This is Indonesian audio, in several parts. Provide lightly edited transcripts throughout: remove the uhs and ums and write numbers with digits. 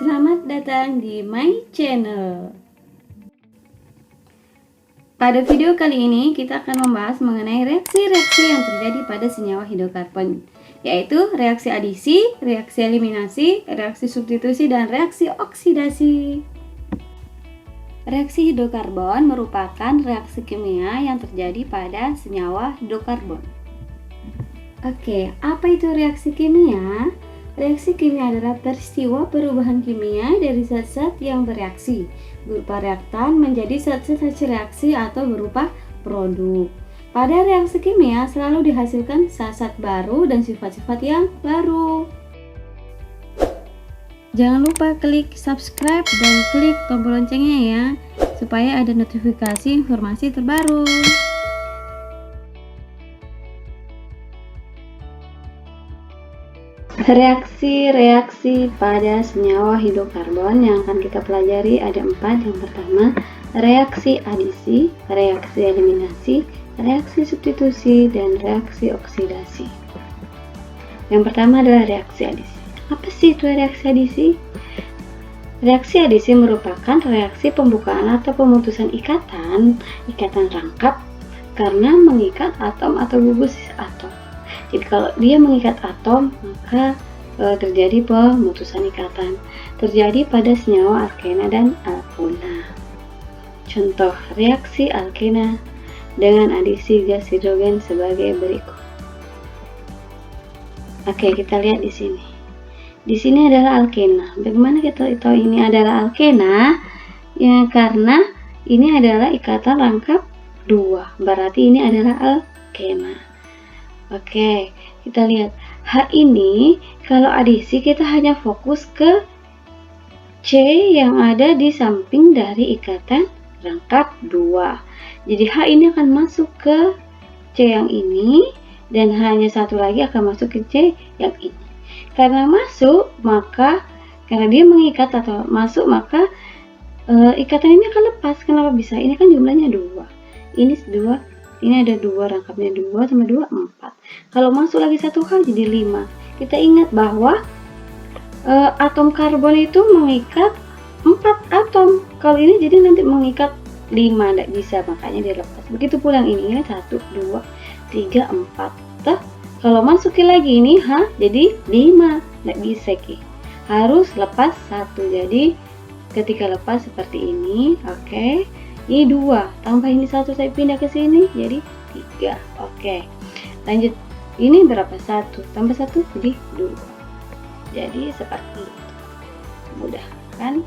Selamat datang di my channel. Pada video kali ini kita akan membahas mengenai reaksi-reaksi yang terjadi pada senyawa hidrokarbon, yaitu reaksi adisi, reaksi eliminasi, reaksi substitusi, dan reaksi oksidasi. Reaksi hidrokarbon merupakan reaksi kimia yang terjadi pada senyawa hidrokarbon. Oke, apa itu reaksi kimia? Reaksi kimia adalah peristiwa perubahan kimia dari zat-zat yang bereaksi berupa reaktan menjadi zat-zat hasil reaksi atau berupa produk. Pada reaksi kimia selalu dihasilkan zat-zat baru dan sifat-sifat yang baru. Jangan lupa klik subscribe dan klik tombol loncengnya ya, supaya ada notifikasi informasi terbaru. Reaksi-reaksi pada senyawa hidrokarbon yang akan kita pelajari ada 4. Yang pertama, reaksi adisi, reaksi eliminasi, reaksi substitusi, dan reaksi oksidasi. Yang pertama adalah reaksi adisi. Apa sih itu reaksi adisi? Reaksi adisi merupakan reaksi pembukaan atau pemutusan ikatan rangkap karena mengikat atom atau gugus atom. Jadi kalau dia mengikat atom, maka terjadi pemutusan ikatan. Terjadi pada senyawa alkena dan alkuna. Contoh reaksi alkena dengan adisi gas hidrogen sebagai berikut. Oke, kita lihat di sini. Di sini adalah alkena. Bagaimana kita tahu ini adalah alkena? Ya, karena ini adalah ikatan rangkap 2. Berarti ini adalah alkena. Oke, kita lihat H ini kalau adisi kita hanya fokus ke C yang ada di samping dari ikatan rangkap 2. Jadi H ini akan masuk ke C yang ini dan hanya satu lagi akan masuk ke C yang ini. Karena masuk, maka karena dia mengikat atau masuk, maka ikatan ini akan lepas. Kenapa bisa? Ini kan jumlahnya 2. Ini 2. Ini ada 2, rangkapnya 2 sama 2, 4. Kalau masuk lagi 1H jadi 5. Kita ingat bahwa atom karbon itu mengikat 4 atom. Kalau ini jadi nanti mengikat 5, tidak bisa, makanya dia lepas. Begitu pula yang ini 1, 2, 3, 4. Tuh, kalau masukin lagi ini H jadi 5, tidak bisa Ki. Harus lepas 1. Jadi ketika lepas seperti ini, oke. Ini 2, tambah ini 1, saya pindah ke sini jadi 3. Oke, lanjut. Ini berapa? 1 tambah 1 jadi 2. Jadi seperti itu. Mudah kan?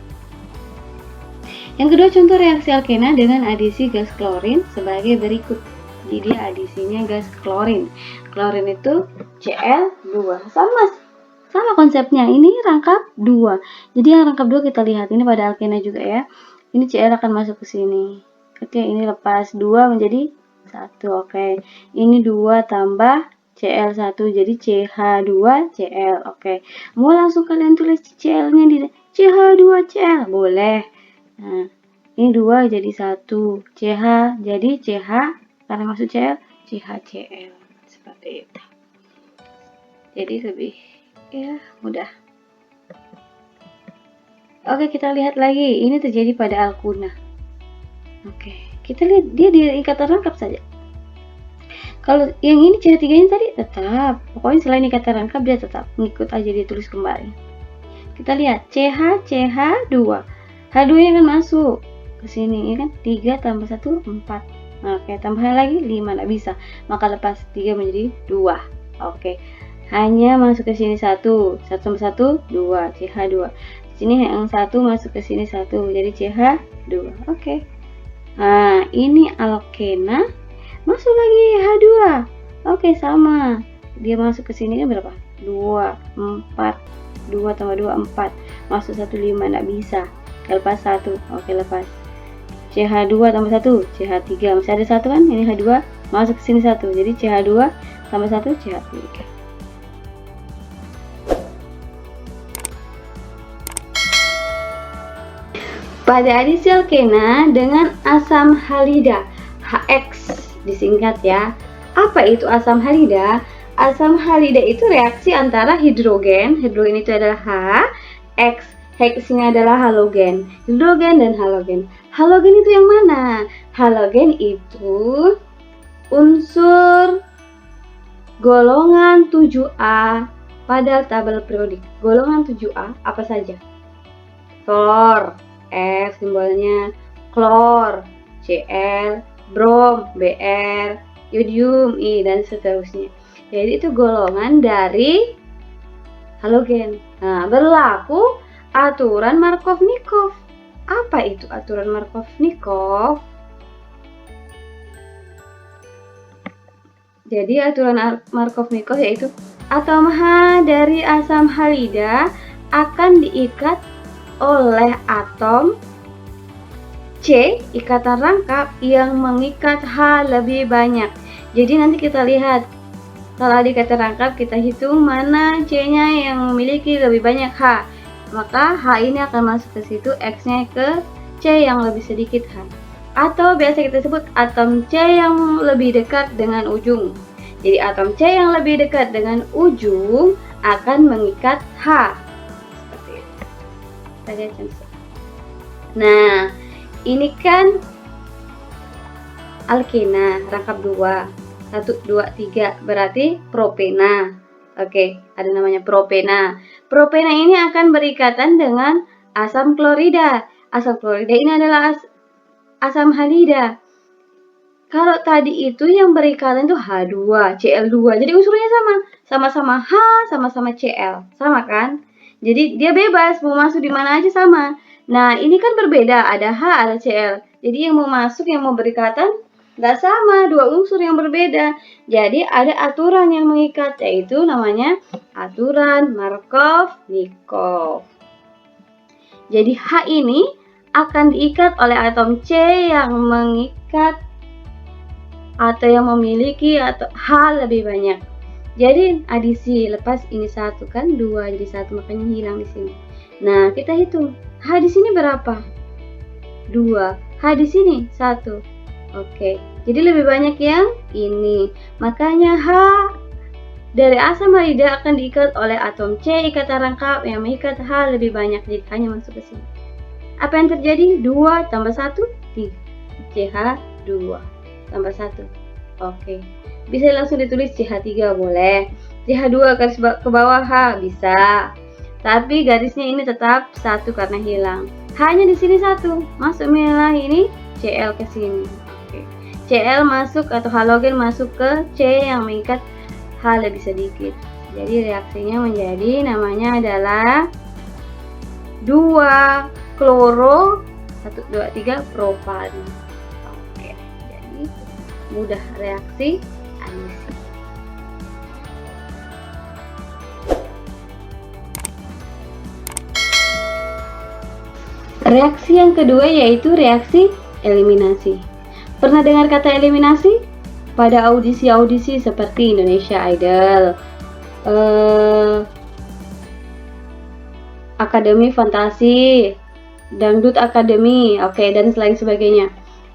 Yang kedua, contoh reaksi alkena dengan adisi gas klorin sebagai berikut. Jadi dia adisinya gas klorin. Klorin itu Cl2. Sama konsepnya. Ini rangkap 2. Jadi yang rangkap 2 kita lihat ini pada alkena juga ya. Ini Cl akan masuk ke sini. Oke, ini lepas 2 menjadi 1. Oke. Ini 2 tambah Cl1 jadi CH2Cl. Oke. Mau langsung kalian tulis Cl-nya di CH2Cl. Boleh. Nah, ini 2 jadi 1. CH jadi CH karena masuk Cl, CHCl. Seperti itu. Jadi lebih ya mudah. Oke, kita lihat lagi. Ini terjadi pada alkuna. Oke, kita lihat dia di ikatan rangkap saja. Kalau yang ini CH3-nya tadi tetap. Pokoknya selain ikatan rangkap dia tetap. Ngikut aja dia tulis kembali. Kita lihat CH, CH2. H2-nya akan masuk ke sini, ya kan? 3 tambah 1, 4. Oke, tambah lagi 5, enggak bisa. Maka lepas 3 menjadi 2. Oke. Hanya masuk ke sini 1. 1 tambah 1, 2. CH2. Sini yang 1 masuk ke sini 1 jadi CH2. Oke. Nah, ini alkena masuk lagi H2. Oke, sama. Dia masuk ke sini kan berapa? 2, 4. 2 tambah 2, 4. Masuk 1, 5, enggak bisa. Lepas 1. Oke, lepas. CH2 tambah 1, CH3. Masih ada 1 kan? Ini H2 masuk ke sini 1. Jadi CH2 tambah 1, CH3. Pada adisi alkena dengan asam halida, HX disingkat ya. Apa itu asam halida? Asam halida itu reaksi antara hidrogen itu adalah H, X Heksnya adalah halogen. Hidrogen dan halogen. Halogen itu yang mana? Halogen itu unsur golongan 7A pada tabel periodik. Golongan 7A apa saja? Klor, F simbolnya, klor, Cl, brom, Br, yodium, I, dan seterusnya. Jadi itu golongan dari halogen. Nah, berlaku aturan Markov-Nikov. Apa itu aturan Markov-Nikov? Jadi aturan Markov-Nikov yaitu atom H dari asam halida akan diikat oleh atom C, ikatan rangkap yang mengikat H lebih banyak. Jadi nanti kita lihat, kalau di ikatan rangkap kita hitung mana C-nya yang memiliki lebih banyak H. Maka H ini akan masuk ke situ, X-nya ke C yang lebih sedikit H. Atau biasa kita sebut atom C yang lebih dekat dengan ujung. Jadi atom C yang lebih dekat dengan ujung akan mengikat H. Seperti itu. Kita lihat contoh. Nah, ini kan alkena, rangkap 2. 1, 2, 3, berarti propena. Oke, ada namanya propena. Propena ini akan berikatan dengan asam klorida. Asam klorida ini adalah asam halida. Kalau tadi itu yang berikatan itu H2, Cl2. Jadi unsurnya sama. Sama-sama H, sama-sama Cl. Sama kan? Jadi dia bebas, mau masuk di mana aja sama. Nah, ini kan berbeda, ada H, ada Cl. Jadi yang mau masuk, yang mau berikatan, nggak sama, dua unsur yang berbeda. Jadi ada aturan yang mengikat, yaitu namanya aturan Markov-Nikov. Jadi H ini akan diikat oleh atom C yang mengikat atau yang memiliki atau H lebih banyak. Jadi adisi, lepas ini 1 kan, 2 jadi 1, makanya hilang di sini. Nah, kita hitung. H di sini berapa? 2. H di sini 1. Oke. Jadi lebih banyak yang ini. Makanya H dari asam halida akan diikat oleh atom C ikatan rangkap yang mengikat H lebih banyak. Jadi hanya masuk ke sini. Apa yang terjadi? 2 tambah 1, 3. CH2 tambah 1. Oke. Bisa langsung ditulis CH3 boleh. CH2 garis ke bawah H bisa. Tapi garisnya ini tetap 1 karena hilang. Hanya di sini 1. Masuk merah ini Cl ke sini. Oke. Cl masuk atau halogen masuk ke C yang mengikat H lebih sedikit. Jadi reaksinya menjadi namanya adalah 2 kloro 1 2 3 propan. Oke. Jadi mudah reaksi adisi. Reaksi yang kedua yaitu reaksi eliminasi. Pernah dengar kata eliminasi? Pada audisi-audisi seperti Indonesia Idol, Akademi Fantasi, Dangdut Akademi, oke, dan lain sebagainya.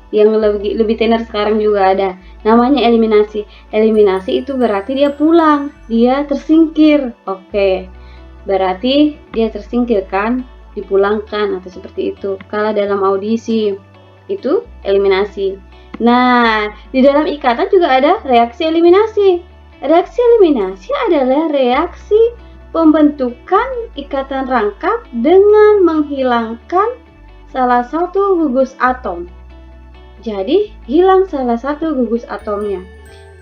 Yang lebih tenar sekarang juga ada. Namanya eliminasi. Eliminasi itu berarti dia pulang, dia tersingkir. Oke. Berarti dia tersingkir kan? Dipulangkan atau seperti itu. Kalau dalam audisi itu eliminasi. Nah, di dalam ikatan juga ada reaksi eliminasi. Reaksi eliminasi adalah reaksi pembentukan ikatan rangkap dengan menghilangkan salah satu gugus atom. Jadi, hilang salah satu gugus atomnya.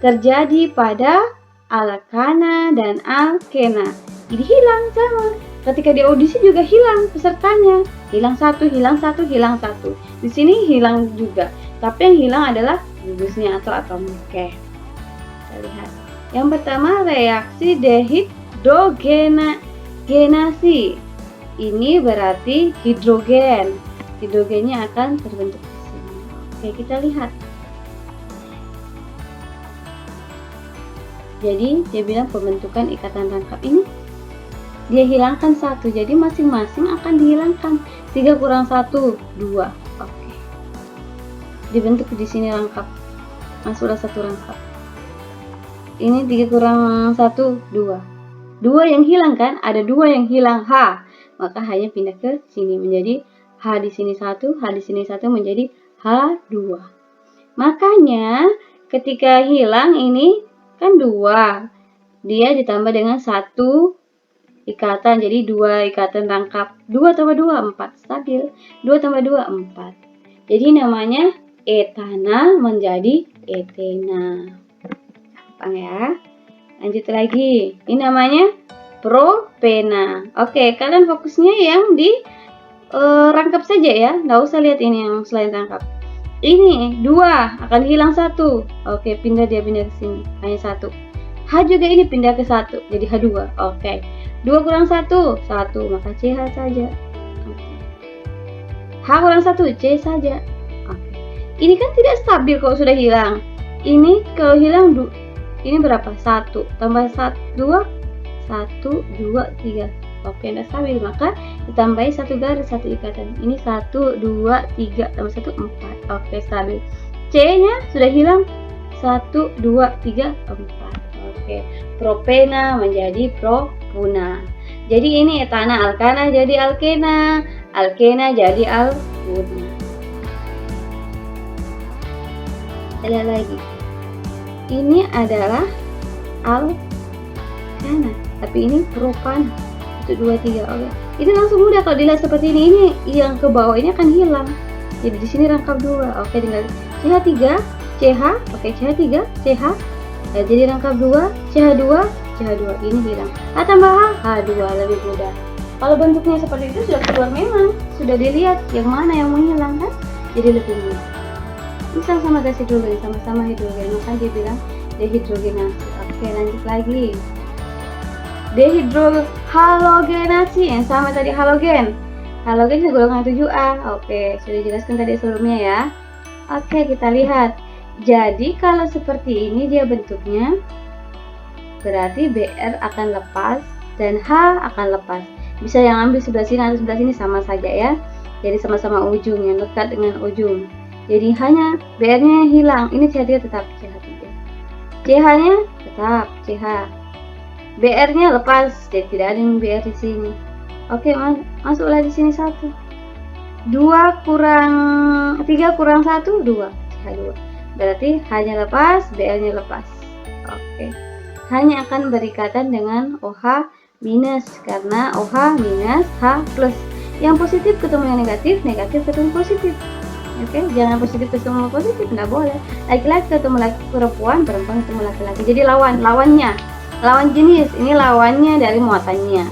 Terjadi pada alkana dan alkena. Jadi hilang sama. Ketika di audisi juga hilang pesertanya. Hilang 1, hilang 1, hilang 1. Di sini hilang juga. Tapi yang hilang adalah gugusnya atau atomnya. Oke. Kita lihat. Yang pertama reaksi dehidrogenasi. Ini berarti hidrogen. Hidrogennya akan terbentuk di sini. Oke, kita lihat. Jadi dia bilang pembentukan ikatan rangkap ini dia hilangkan 1, jadi masing-masing akan dihilangkan. 3 kurang 1, 2. Oke. Dibentuk di sini rangkap. Masuklah 1 rangkap. Ini 3 kurang 1, 2. 2 yang hilang kan? Ada 2 yang hilang H. maka hanya pindah ke sini menjadi H di sini 1, H di sini 1 menjadi H2. Makanya ketika hilang ini kan 2, dia ditambah dengan 1 ikatan, jadi 2 ikatan rangkap. 2 tambah 2, 4, stabil. 2 tambah 2, 4. Jadi namanya etana menjadi etena. Gampang ya. Lanjut lagi. Ini namanya propena. Oke, kalian fokusnya yang di rangkap saja ya. Nggak usah lihat ini yang selain rangkap. Ini 2 akan hilang 1. Oke, pindah ke sini. Hanya 1. H juga ini pindah ke 1. Jadi H2. Oke. 2 kurang 1, 1. Maka CH saja. Oke. H kurang 1, C saja. Oke. Ini kan tidak stabil kalau sudah hilang. Ini kalau hilang ini berapa? 1 tambah 1, 2, 1, 2, 3. Oke, tidak stabil, maka ditambahi 1 garis, 1 ikatan. Ini 1, 2, 3 tambah 1, 4. Oke, stabil. C-nya sudah hilang. 1, 2, 3, 4. Oke, propena menjadi propuna. Jadi ini etana alkana jadi alkena, alkena jadi alkuna. Ada lagi. Ini adalah alkana, tapi ini propana. 1, 2, 3. Oke. Ini langsung mudah kalau dilihat seperti ini. Ini yang ke bawah ini akan hilang. Jadi di sini rangkap 2. Oke, tinggal CH3, CH. Oke, CH3, CH. Nah, jadi rangkap 2, CH2, CH2 ini hilang. H tambah H2 lebih mudah. Kalau bentuknya seperti itu sudah keluar memang. Sudah dilihat yang mana yang menghilang kan? Jadi lebih mudah. Ini sama-sama gas hidrogen, sama-sama hidrogen. Maka dia bilang dehidrogenasi. Oke, lanjut lagi. Dehidrohalogenasi yang sama tadi halogen. Halogen itu golongan 7A. Oke, sudah dijelaskan tadi sebelumnya ya. Oke, kita lihat. Jadi kalau seperti ini dia bentuknya, berarti Br akan lepas dan H akan lepas. Bisa yang ambil sebelah sini atau sebelah sini sama saja ya. Jadi sama-sama ujung yang dekat dengan ujung. Jadi hanya Br-nya hilang. Ini CH3 tetap CH3. CH-nya tetap CH. BR-nya lepas, jadi tidak ada yang BR di sini. Oke, masuklah di sini 1. 3 kurang 1, 2. CH2. Berarti H-nya lepas, BR-nya lepas. Oke. Hanya akan berikatan dengan OH minus karena OH minus H plus. Yang positif ketemu yang negatif, negatif ketemu positif. Oke, jangan positif ketemu positif, nggak boleh. Laki-laki ketemu perempuan, perempuan ketemu laki-laki. Jadi lawannya. Lawan jenis, ini lawannya dari muatannya.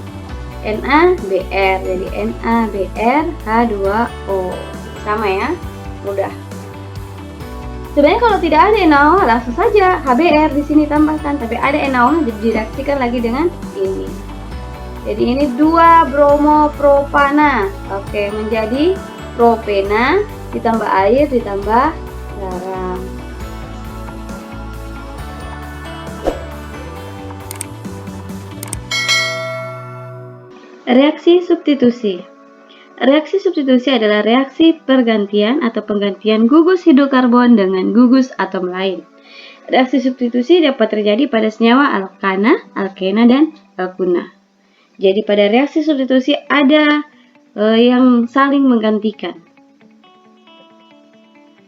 NaBr, jadi NaBr H2O. Sama ya, mudah. Sebenarnya kalau tidak ada NaOH langsung saja HBr di sini tambahkan, tapi ada NaOH jadi direaksikan lagi dengan ini. Jadi ini 2 bromopropana. Oke, menjadi propena ditambah air ditambah garam. Reaksi substitusi. Reaksi substitusi adalah reaksi pergantian atau penggantian gugus hidrokarbon dengan gugus atom lain. Reaksi substitusi dapat terjadi pada senyawa alkana, alkena, dan alkuna. Jadi pada reaksi substitusi ada yang saling menggantikan.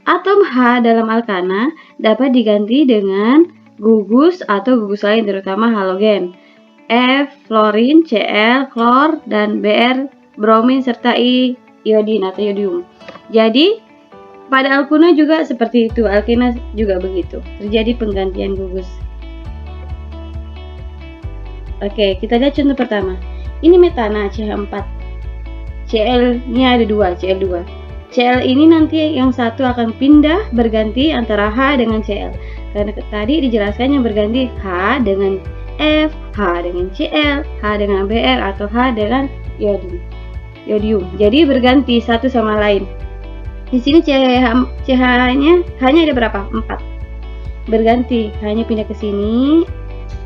Atom H dalam alkana dapat diganti dengan gugus atau gugus lain terutama halogen. F, fluorin, Cl, klor, dan Br, bromin, serta I, iodin atau iodium. Jadi, pada alkuna juga seperti itu, alkena juga begitu. Terjadi penggantian gugus. Oke, kita lihat contoh pertama. Ini metana, CH4. Cl-nya ada 2, Cl2. Cl ini nanti yang satu akan pindah berganti antara H dengan Cl. Karena tadi dijelaskan yang berganti H dengan F, H dengan Cl, H dengan Br, atau H dengan iodium. Jadi berganti satu sama lain. Di sini CH-nya hanya ada berapa? 4. Berganti, hanya pindah ke sini,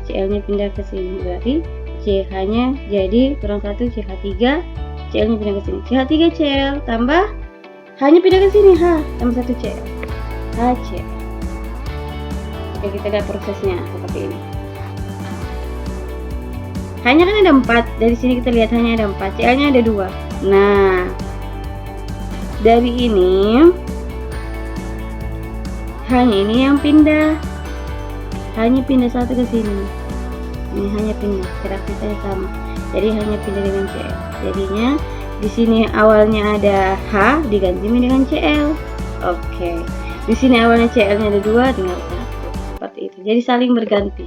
Cl-nya pindah ke sini. Berarti CH-nya jadi kurang 1 CH3, Cl-nya pindah ke sini. CH3 Cl tambah hanya pindah ke sini H tambah 1 Cl. HCl. Oke, kita lihat prosesnya seperti ini. Hanya kan ada 4. Dari sini kita lihat hanya ada 4. Cl-nya ada 2. Nah, dari ini hanya ini yang pindah. Hanya pindah satu ke sini. Ini hanya pindah, reaksinya sama. Jadi hanya pindah dengan Cl. Jadinya di sini awalnya ada H diganti dengan Cl. Oke. Di sini awalnya Cl-nya ada 2, tinggal 1. Seperti itu. Jadi saling berganti.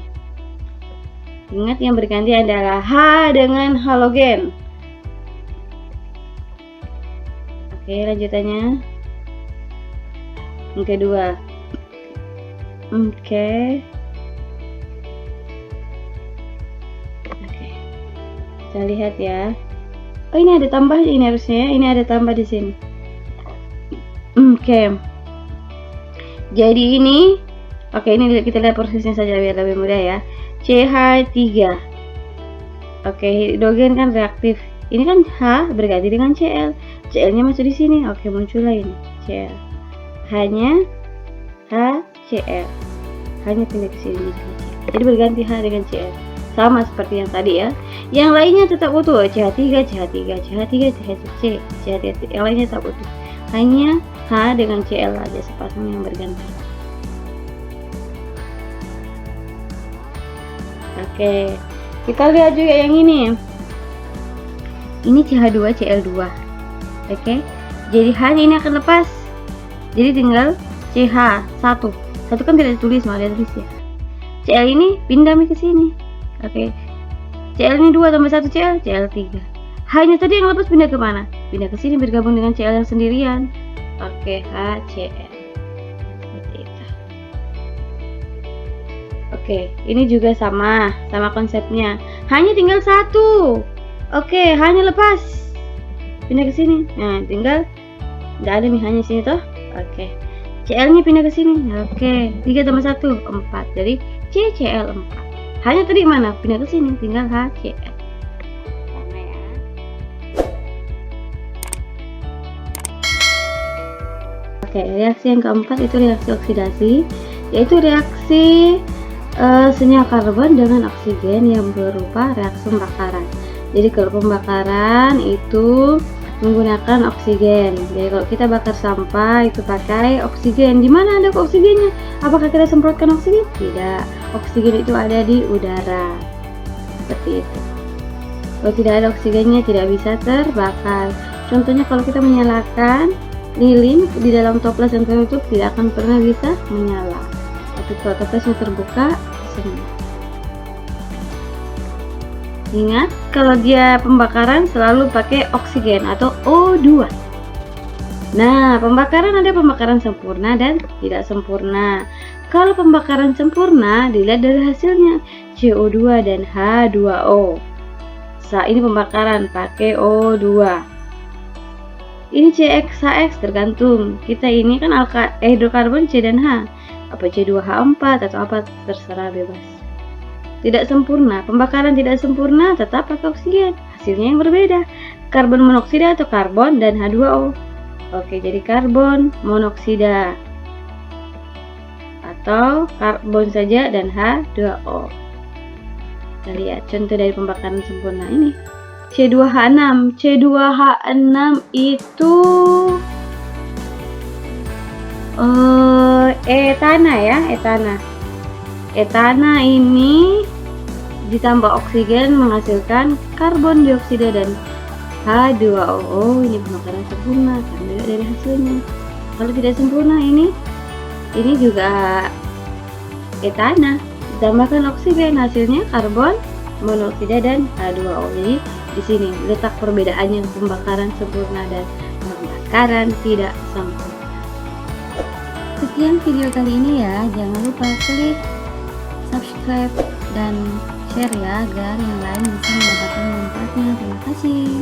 Ingat yang berganti adalah H dengan halogen. Oke, lanjutannya. Yang kedua. Oke. Kita lihat ya. Oh, ini ada tambah ini harusnya. Ini ada tambah di sini. Oke. Jadi ini, oke, ini kita lihat prosesnya saja biar lebih mudah ya. CH3. Oke, hidrogen kan reaktif. Ini kan H berganti dengan Cl. Cl-nya masuk di sini. Oke, muncullah ini Cl. Hanya HCl. Hanya pindah ke sini. Jadi berganti H dengan Cl. Sama seperti yang tadi ya. Yang lainnya tetap utuh. CH3, CH3, CH3, CH3, CH3. Yang lainnya tetap utuh. Hanya H dengan Cl aja sepasang yang berganti. Oke, kita lihat juga yang ini. Ini CH2 Cl2. Oke, jadi H ini akan lepas. Jadi tinggal CH1. Satu kan tidak ditulis, malah tulis ya. Cl ini pindah ke sini. Oke, Cl ini 2 tambah 1 Cl, Cl3. H-nya tadi yang lepas pindah ke mana? Pindah ke sini bergabung dengan Cl yang sendirian. Oke, HCl. Seperti itu. Oke, ini juga sama konsepnya. Hanya tinggal 1. Oke, hanya lepas. Pindah ke sini. Nah, tinggal enggak ada nih hanya sini toh. Oke. Cl-nya pindah ke sini. Oke, 3 tambah 1, 4. Jadi CCl4. Hanya tadi mana? Pindah ke sini, tinggal HCl. Sama ya. Oke, reaksi yang keempat itu reaksi oksidasi, yaitu reaksi senyawa karbon dengan oksigen yang berupa reaksi pembakaran. Jadi kalau pembakaran itu menggunakan oksigen. Jadi kalau kita bakar sampah itu pakai oksigen. Di mana ada oksigennya? Apakah kita semprotkan oksigen? Tidak. Oksigen itu ada di udara. Seperti itu. Kalau tidak ada oksigennya tidak bisa terbakar. Contohnya kalau kita menyalakan lilin di dalam toples yang tertutup tidak akan pernah bisa menyala. Tapi kalau toplesnya terbuka, semua. Ingat, kalau dia pembakaran selalu pakai oksigen atau O2. Nah, pembakaran ada pembakaran sempurna dan tidak sempurna. Kalau pembakaran sempurna dilihat dari hasilnya CO2 dan H2O. Ini pembakaran pakai O2. Ini CX, tergantung. Kita ini kan hidrokarbon C dan H. Apa C2H4 atau apa terserah, bebas. Tidak sempurna, pembakaran tidak sempurna tetap pakai oksigen. Hasilnya yang berbeda. Karbon monoksida atau karbon dan H2O. Oke, jadi karbon monoksida atau karbon saja dan H2O. Kita lihat contoh dari pembakaran sempurna ini. C2H6. C2H6 itu etana ya, etana ini ditambah oksigen menghasilkan karbon dioksida dan H2O. Ini pembakaran sempurna karena dari hasilnya. Kalau tidak sempurna ini juga etana ditambahkan oksigen, hasilnya karbon monoksida dan H2O. Jadi di sini letak perbedaannya pembakaran sempurna dan pembakaran tidak sempurna. Sekian video kali ini ya, jangan lupa klik subscribe dan share ya agar yang lain bisa mendapatkan manfaatnya. Terima kasih.